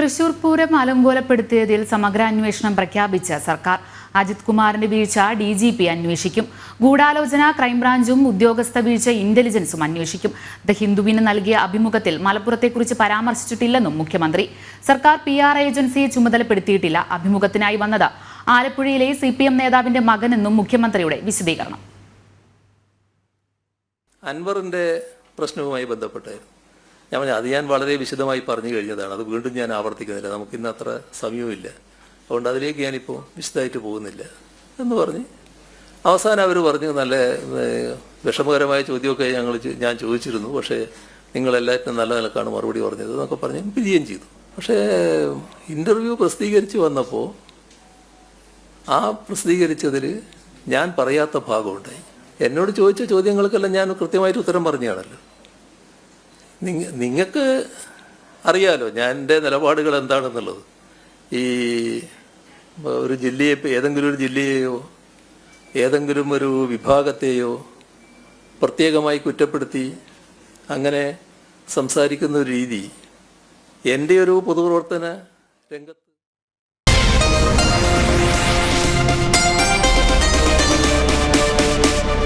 തൃശൂർ പൂരം അലങ്കോലപ്പെടുത്തിയതിൽ സമഗ്ര അന്വേഷണം പ്രഖ്യാപിച്ച സർക്കാർ. അജിത് കുമാറിന്റെ വീഴ്ച DGP അന്വേഷിക്കും. ഗൂഢാലോചന ക്രൈംബ്രാഞ്ചും ഉദ്യോഗസ്ഥ വീഴ്ച ഇന്റലിജൻസും അന്വേഷിക്കും. ദ ഹിന്ദുവിന് നൽകിയ അഭിമുഖത്തിൽ മലപ്പുറത്തെക്കുറിച്ച് പരാമർശിച്ചിട്ടില്ലെന്നും മുഖ്യമന്ത്രി. സർക്കാർ PR ഏജൻസിയെ ചുമതലപ്പെടുത്തിയിട്ടില്ല. അഭിമുഖത്തിനായി വന്നത് ആലപ്പുഴയിലെ CPM നേതാവിന്റെ മകനെന്നും മുഖ്യമന്ത്രിയുടെ വിശദീകരണം. അൻവറിന്റെ പ്രശ്നവുമായി ബന്ധപ്പെട്ടായിരുന്നു. ഞാൻ വളരെ വിശദമായി പറഞ്ഞു കഴിഞ്ഞതാണ്. അത് വീണ്ടും ഞാൻ ആവർത്തിക്കുന്നില്ല. നമുക്കിന്ന് അത്ര സമയവുമില്ല. അതുകൊണ്ട് അതിലേക്ക് ഞാനിപ്പോൾ വിശദമായിട്ട് പോകുന്നില്ല എന്ന് പറഞ്ഞ് അവസാനം അവർ പറഞ്ഞു, നല്ല വിഷമകരമായ ചോദ്യമൊക്കെ ഞാൻ ചോദിച്ചിരുന്നു, പക്ഷേ നിങ്ങളെല്ലാറ്റിനും നല്ല നിലക്കാണ് മറുപടി പറഞ്ഞത് എന്നൊക്കെ പറഞ്ഞ് പിരിയുകയും ചെയ്തു. പക്ഷേ ഇൻ്റർവ്യൂ പ്രസിദ്ധീകരിച്ച് വന്നപ്പോൾ ആ പ്രസിദ്ധീകരിച്ചതിൽ ഞാൻ പറയാത്ത ഭാഗമുണ്ടായി. എന്നോട് ചോദിച്ച ചോദ്യങ്ങൾക്കെല്ലാം ഞാൻ കൃത്യമായിട്ട് ഉത്തരം പറഞ്ഞാണല്ലോ. നിങ്ങൾക്ക് അറിയാലോ ഞാൻ എൻ്റെ നിലപാടുകൾ എന്താണെന്നുള്ളത്. ഈ ഒരു ജില്ലയെ, ഏതെങ്കിലും ഒരു ജില്ലയെയോ ഏതെങ്കിലും ഒരു വിഭാഗത്തെയോ പ്രത്യേകമായി കുറ്റപ്പെടുത്തി അങ്ങനെ സംസാരിക്കുന്ന ഒരു രീതി എൻ്റെ ഒരു പൊതുപ്രവർത്തന രംഗത്ത്